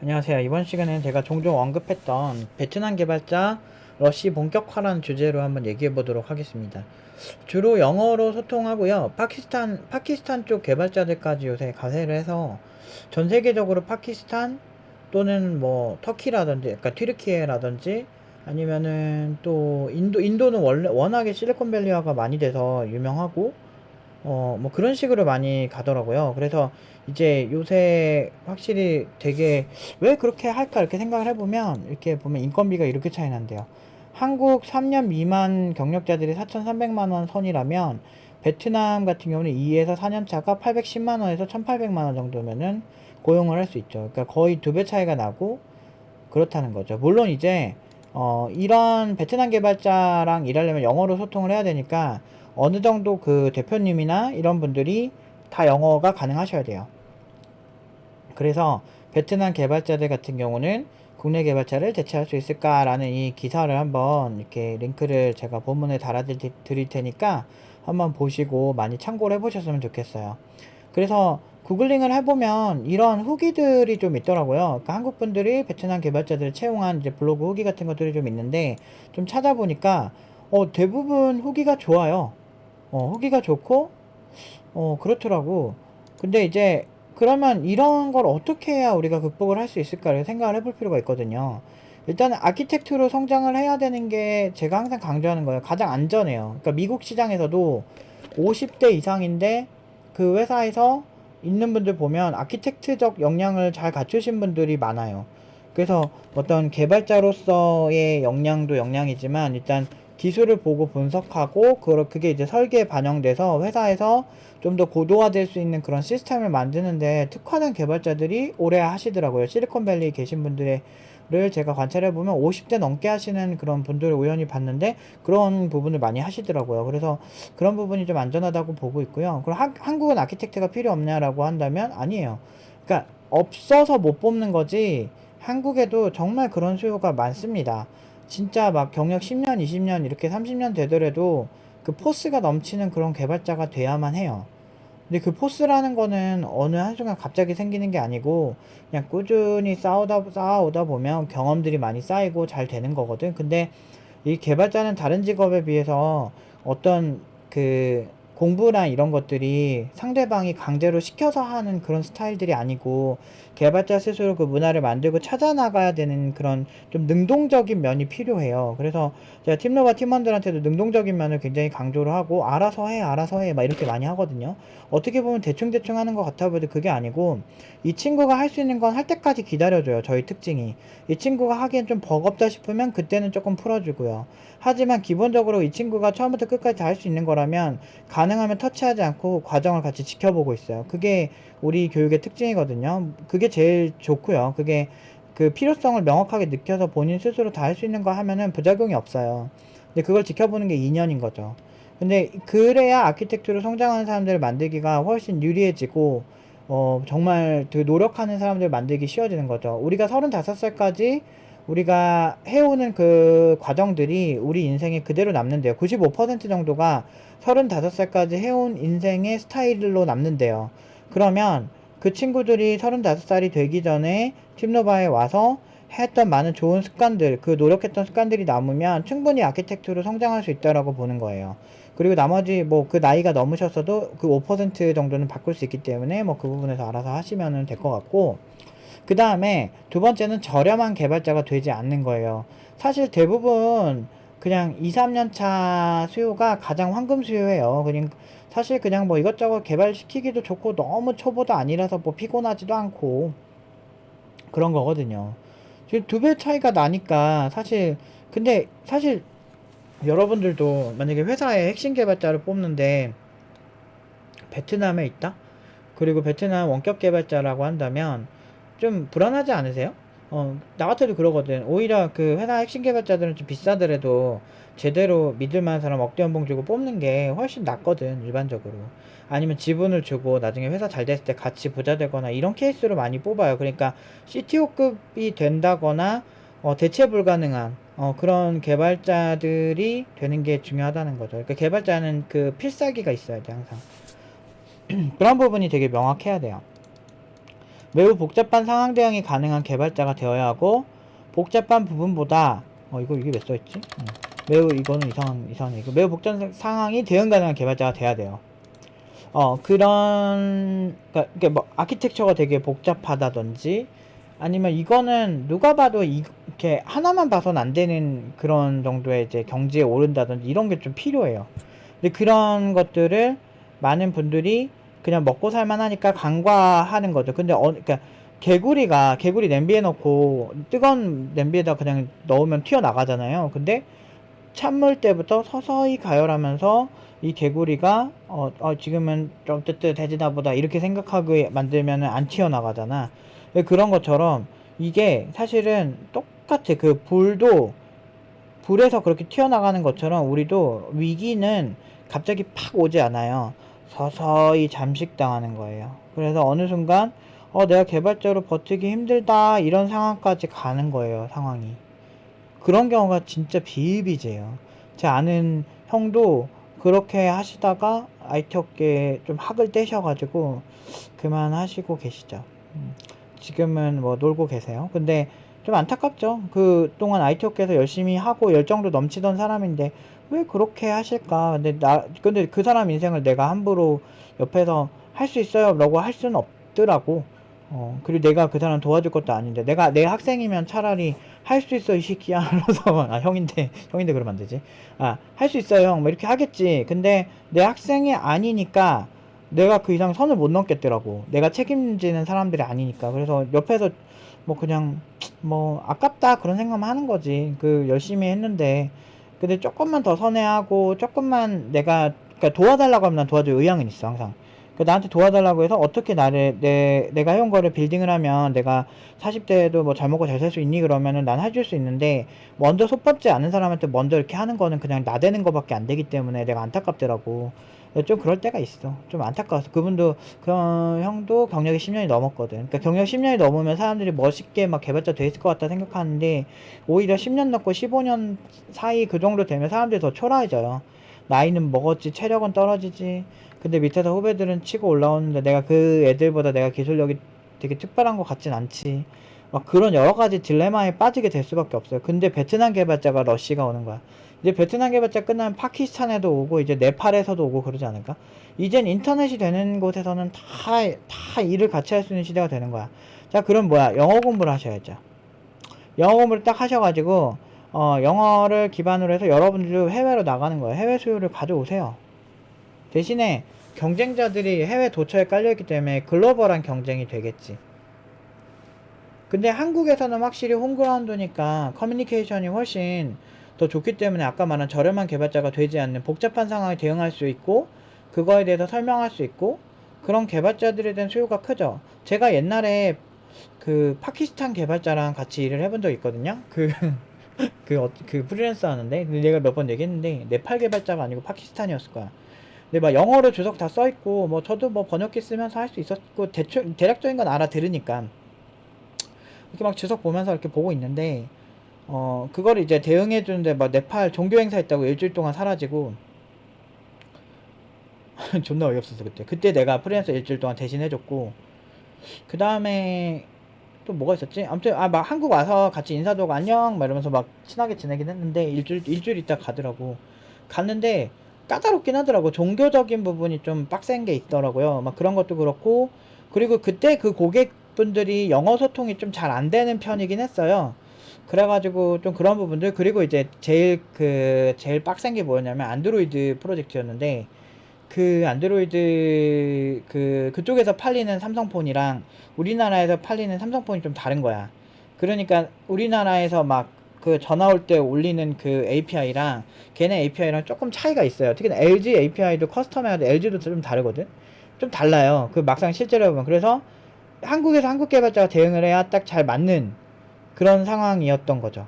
안녕하세요. 이번 시간에는 제가 종종 언급했던 베트남 개발자 러시 본격화라는 주제로 한번 얘기해 보도록 하겠습니다. 주로 영어로 소통하고요. 파키스탄 쪽 개발자들까지 요새 가세를 해서 전 세계적으로 파키스탄 또는 뭐 터키라든지, 그러니까 튀르키예라든지 아니면은 또 인도는 원래 워낙에 실리콘밸리화가 많이 돼서 유명하고 뭐 그런 식으로 많이 가더라고요. 그래서 이제 요새 확실히 되게 왜 그렇게 할까 이렇게 생각을 해보면 이렇게 보면 인건비가 이렇게 차이 난대요. 한국 3년 미만 경력자들이 4,300만 원 선이라면 베트남 같은 경우는 2에서 4년 차가 810만 원에서 1,800만 원 정도면은 고용을 할 수 있죠. 그러니까 거의 2배 차이가 나고 그렇다는 거죠. 물론 이제 이런 베트남 개발자랑 일하려면 영어로 소통을 해야 되니까 어느 정도 그 대표님이나 이런 분들이 다 영어가 가능하셔야 돼요. 그래서 베트남 개발자들 같은 경우는 국내 개발자를 대체할 수 있을까라는 이 기사를 한번 이렇게 링크를 제가 본문에 달아 드릴 테니까 한번 보시고 많이 참고를 해보셨으면 좋겠어요. 그래서 구글링을 해보면 이런 후기들이 좀 있더라고요. 그러니까 한국 분들이 베트남 개발자들을 채용한 이제 블로그 후기 같은 것들이 좀 있는데 좀 찾아보니까 대부분 후기가 좋아요. 후기가 좋고 그렇더라고. 근데 이제 그러면 이런 걸 어떻게 해야 우리가 극복을 할 수 있을까를 생각을 해볼 필요가 있거든요. 일단은 아키텍트로 성장을 해야 되는 게 제가 항상 강조하는 거예요. 가장 안전해요. 그러니까 미국 시장에서도 50대 이상인데 그 회사에서 있는 분들 보면 아키텍트적 역량을 잘 갖추신 분들이 많아요. 그래서 어떤 개발자로서의 역량도 역량이지만 일단 기술을 보고 분석하고 그게 이제 설계에 반영돼서 회사에서 좀 더 고도화될 수 있는 그런 시스템을 만드는데 특화된 개발자들이 오래 하시더라고요. 실리콘밸리에 계신 분들을 제가 관찰해 보면 50대 넘게 하시는 그런 분들을 우연히 봤는데 그런 부분을 많이 하시더라고요. 그래서 그런 부분이 좀 안전하다고 보고 있고요. 그럼 한국은 아키텍트가 필요 없냐라고 한다면 아니에요. 그러니까 없어서 못 뽑는 거지 한국에도 정말 그런 수요가 많습니다. 진짜 막 경력 10년, 20년 이렇게 30년 되더라도 그 포스가 넘치는 그런 개발자가 돼야만 해요. 근데 그 포스라는 거는 어느 한순간 갑자기 생기는 게 아니고 그냥 꾸준히 쌓아오다 보면 경험들이 많이 쌓이고 잘 되는 거거든. 근데 이 개발자는 다른 직업에 비해서 어떤 그 공부나 이런 것들이 상대방이 강제로 시켜서 하는 그런 스타일들이 아니고 개발자 스스로 그 문화를 만들고 찾아 나가야 되는 그런 좀 능동적인 면이 필요해요. 그래서 제가 팀러바 팀원들한테도 능동적인 면을 굉장히 강조를 하고 알아서 해 막 이렇게 많이 하거든요. 어떻게 보면 대충 하는 것 같아 보여도 그게 아니고 이 친구가 할 수 있는 건 할 때까지 기다려줘요. 저희 특징이 이 친구가 하기엔 좀 버겁다 싶으면 그때는 조금 풀어주고요. 하지만 기본적으로 이 친구가 처음부터 끝까지 다 할 수 있는 거라면 가능하면 터치하지 않고 과정을 같이 지켜보고 있어요. 그게 우리 교육의 특징이거든요. 그게 제일 좋고요. 그게 그 필요성을 명확하게 느껴서 본인 스스로 다 할 수 있는 거 하면은 부작용이 없어요. 근데 그걸 지켜보는 게 2년인 거죠. 근데 그래야 아키텍트로 성장하는 사람들을 만들기가 훨씬 유리해지고 정말 그 노력하는 사람들 만들기 쉬워지는 거죠. 우리가 35살까지 우리가 해오는 그 과정들이 우리 인생에 그대로 남는데요. 95% 정도가 35살까지 해온 인생의 스타일로 남는데요. 그러면 그 친구들이 35살이 되기 전에 팀노바에 와서 했던 많은 좋은 습관들, 그 노력했던 습관들이 남으면 충분히 아키텍트로 성장할 수 있다라고 보는 거예요. 그리고 나머지 뭐 그 나이가 넘으셨어도 그 5% 정도는 바꿀 수 있기 때문에 뭐 그 부분에서 알아서 하시면 될 것 같고, 그 다음에 두 번째는 저렴한 개발자가 되지 않는 거예요. 사실 대부분 그냥 2, 3년 차 수요가 가장 황금 수요예요. 그냥 사실 그냥 뭐 이것저것 개발시키기도 좋고 너무 초보도 아니라서 뭐 피곤하지도 않고 그런 거거든요. 지금 2배 차이가 나니까 사실 근데 사실 여러분들도 만약에 회사에 핵심 개발자를 뽑는데 베트남에 있다? 그리고 베트남 원격 개발자라고 한다면 좀 불안하지 않으세요? 나 같아도 그러거든. 오히려 그 회사 핵심 개발자들은 좀 비싸더라도 제대로 믿을 만한 사람 억대 연봉 주고 뽑는 게 훨씬 낫거든, 일반적으로. 아니면 지분을 주고 나중에 회사 잘 됐을 때 같이 부자 되거나 이런 케이스로 많이 뽑아요. 그러니까 CTO급이 된다거나 대체 불가능한 그런 개발자들이 되는 게 중요하다는 거죠. 그러니까 개발자는 그 필살기가 있어야 돼, 항상. 그런 부분이 되게 명확해야 돼요. 매우 복잡한 상황 대응이 가능한 개발자가 되어야 하고, 복잡한 부분보다 이게 왜 써있지? 매우 이거는 이상한 얘기. 매우 복잡한 상황이 대응 가능한 개발자가 돼야 돼요. 그러니까 뭐 아키텍처가 되게 복잡하다든지, 아니면 이거는 누가 봐도 이렇게 하나만 봐선 안 되는 그런 정도의 이제 경지에 오른다든지 이런 게 좀 필요해요. 근데 그런 것들을 많은 분들이 그냥 먹고 살만하니까 간과하는 거죠. 근데 그러니까 개구리 냄비에 넣고 뜨거운 냄비에다 그냥 넣으면 튀어나가잖아요. 근데 찬물 때부터 서서히 가열하면서 이 개구리가 지금은 좀 뜨뜻해지나 보다 이렇게 생각하게 만들면 안 튀어나가잖아. 그런 것처럼 이게 사실은 똑같아. 그 불에서 그렇게 튀어나가는 것처럼 우리도 위기는 갑자기 팍 오지 않아요. 서서히 잠식당하는 거예요. 그래서 어느 순간 내가 개발자로 버티기 힘들다 이런 상황까지 가는 거예요. 상황이. 그런 경우가 진짜 비일비재해요. 제 아는 형도 그렇게 하시다가 IT 업계에 좀 학을 떼셔가지고 그만하시고 계시죠. 지금은 뭐 놀고 계세요. 근데 좀 안타깝죠. 그동안 IT 업계에서 열심히 하고 열정도 넘치던 사람인데 왜 그렇게 하실까? 근데 그 사람 인생을 내가 함부로 옆에서 할 수 있어요 라고 할 수는 없더라고. 그리고 내가 그 사람 도와줄 것도 아닌데, 내가 내 학생이면 차라리 할 수 있어 이 새끼야 이러면서 형인데 그러면 안 되지. 할 수 있어요 형 뭐 이렇게 하겠지. 근데 내 학생이 아니니까 내가 그 이상 선을 못 넘겠더라고. 내가 책임지는 사람들이 아니니까. 그래서 옆에서 뭐 그냥 뭐 아깝다 그런 생각만 하는 거지. 열심히 했는데. 근데 조금만 더 선회하고 조금만 그러니까 도와달라고 하면 난 도와줄 의향은 있어 항상. 나한테 도와달라고 해서 어떻게 내가 해온 거를 빌딩을 하면 내가 40대에도 뭐 잘 먹고 잘 살 수 있니? 그러면은 난 해줄 수 있는데, 먼저 손뻗지 않은 사람한테 먼저 이렇게 하는 거는 그냥 나대는 거밖에 안 되기 때문에 내가 안타깝더라고. 좀 그럴 때가 있어. 좀 안타까워서. 그 형도 경력이 10년이 넘었거든. 그러니까 경력 10년이 넘으면 사람들이 멋있게 막 개발자 돼 있을 것 같다 생각하는데, 오히려 10년 넘고 15년 사이 그 정도 되면 사람들이 더 초라해져요. 나이는 먹었지, 체력은 떨어지지. 근데 밑에서 후배들은 치고 올라오는데 내가 그 애들보다 내가 기술력이 되게 특별한 것 같진 않지. 막 그런 여러 가지 딜레마에 빠지게 될 수밖에 없어요. 근데 베트남 개발자가 러시가 오는 거야. 이제 베트남 개발자 끝나면 파키스탄에도 오고 이제 네팔에서도 오고 그러지 않을까? 이젠 인터넷이 되는 곳에서는 다 일을 같이 할 수 있는 시대가 되는 거야. 자, 그럼 뭐야? 영어 공부를 하셔야죠. 영어 공부를 딱 하셔가지고 영어를 기반으로 해서 여러분들도 해외로 나가는 거예요. 해외 수요를 가져오세요. 대신에 경쟁자들이 해외 도처에 깔려있기 때문에 글로벌한 경쟁이 되겠지. 근데 한국에서는 확실히 홈그라운드니까 커뮤니케이션이 훨씬 더 좋기 때문에 아까 말한 저렴한 개발자가 되지 않는 복잡한 상황에 대응할 수 있고, 그거에 대해서 설명할 수 있고, 그런 개발자들에 대한 수요가 크죠. 제가 옛날에 파키스탄 개발자랑 같이 일을 해본 적 있거든요. 프리랜서 하는데, 근데 내가 몇 번 얘기했는데, 네팔 개발자가 아니고 파키스탄이었을 거야. 근데 막 영어로 주석 다 써있고, 뭐 저도 뭐 번역기 쓰면서 할 수 있었고, 대략적인 건 알아들으니까. 이렇게 막 주석 보면서 이렇게 보고 있는데, 그거를 이제 대응해주는데 막 네팔 종교 행사 했다고 일주일 동안 사라지고, 존나 어이없었어, 그때. 그때 내가 프리랜서 일주일 동안 대신 해줬고, 그 다음에 또 뭐가 있었지? 아무튼, 막 한국 와서 같이 인사도 하고 안녕! 막 이러면서 막 친하게 지내긴 했는데, 일주일 있다 가더라고. 갔는데, 까다롭긴 하더라고. 종교적인 부분이 좀 빡센 게 있더라고요. 막 그런 것도 그렇고, 그리고 그때 그 고객분들이 영어 소통이 좀 잘 안 되는 편이긴 했어요. 그래가지고 좀 그런 부분들. 그리고 이제 제일 빡센 게 뭐였냐면 안드로이드 프로젝트였는데, 안드로이드 그쪽에서 팔리는 삼성폰이랑 우리나라에서 팔리는 삼성폰이 좀 다른 거야. 그러니까 우리나라에서 막 전화 올 때 올리는 API랑 걔네 API랑 조금 차이가 있어요. 특히 LG API도 커스텀해야 LG도 좀 다르거든. 좀 달라요. 막상 실제로 해보면. 그래서 한국에서 한국 개발자가 대응을 해야 딱 잘 맞는 그런 상황이었던 거죠.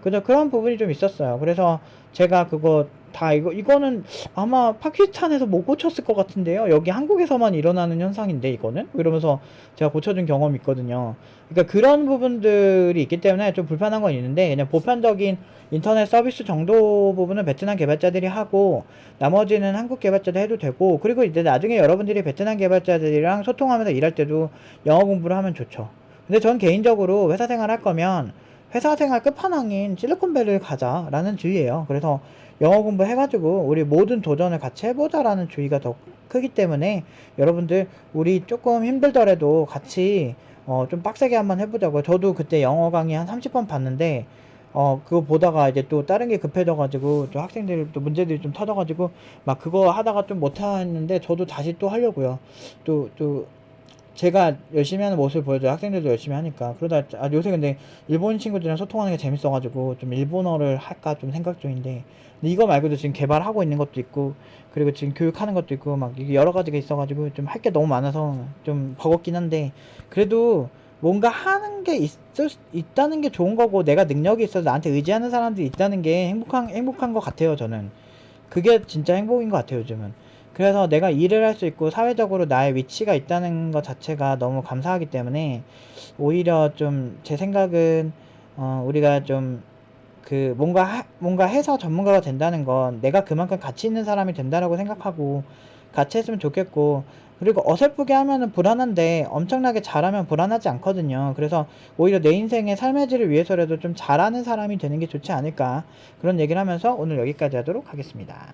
그런 부분이 좀 있었어요. 그래서 제가 그거 다 이거는 아마 파키스탄에서 못 고쳤을 것 같은데요. 여기 한국에서만 일어나는 현상인데 이거는? 이러면서 제가 고쳐준 경험이 있거든요. 그러니까 그런 부분들이 있기 때문에 좀 불편한 건 있는데, 그냥 보편적인 인터넷 서비스 정도 부분은 베트남 개발자들이 하고 나머지는 한국 개발자도 해도 되고, 그리고 이제 나중에 여러분들이 베트남 개발자들이랑 소통하면서 일할 때도 영어 공부를 하면 좋죠. 근데 전 개인적으로 회사 생활 할 거면 회사 생활 끝판왕인 실리콘밸리를 가자라는 주의예요. 그래서 영어 공부 해가지고 우리 모든 도전을 같이 해보자라는 주의가 더 크기 때문에, 여러분들 우리 조금 힘들더라도 같이 좀 빡세게 한번 해보자고요. 저도 그때 영어 강의 한 30번 봤는데 그거 보다가 이제 또 다른 게 급해져가지고 또 학생들 또 문제들이 좀 터져가지고 막 그거 하다가 좀 못하는데, 저도 다시 또 하려고요. 또 제가 열심히 하는 모습을 보여줘요. 학생들도 열심히 하니까. 그러다 요새 근데 일본 친구들이랑 소통하는 게 재밌어가지고 좀 일본어를 할까 좀 생각 중인데, 근데 이거 말고도 지금 개발하고 있는 것도 있고, 그리고 지금 교육하는 것도 있고, 막 이게 여러 가지가 있어가지고 좀 할 게 너무 많아서 좀 버겁긴 한데, 그래도 뭔가 하는 게 있다는 게 좋은 거고, 내가 능력이 있어서 나한테 의지하는 사람들이 있다는 게 행복한 것 같아요, 저는. 그게 진짜 행복인 것 같아요, 요즘은. 그래서 내가 일을 할 수 있고 사회적으로 나의 위치가 있다는 것 자체가 너무 감사하기 때문에, 오히려 좀 제 생각은 우리가 좀 뭔가 해서 전문가가 된다는 건 내가 그만큼 가치 있는 사람이 된다라고 생각하고 같이 했으면 좋겠고, 그리고 어설프게 하면은 불안한데 엄청나게 잘하면 불안하지 않거든요. 그래서 오히려 내 인생의 삶의 질을 위해서라도 좀 잘하는 사람이 되는 게 좋지 않을까, 그런 얘기를 하면서 오늘 여기까지 하도록 하겠습니다.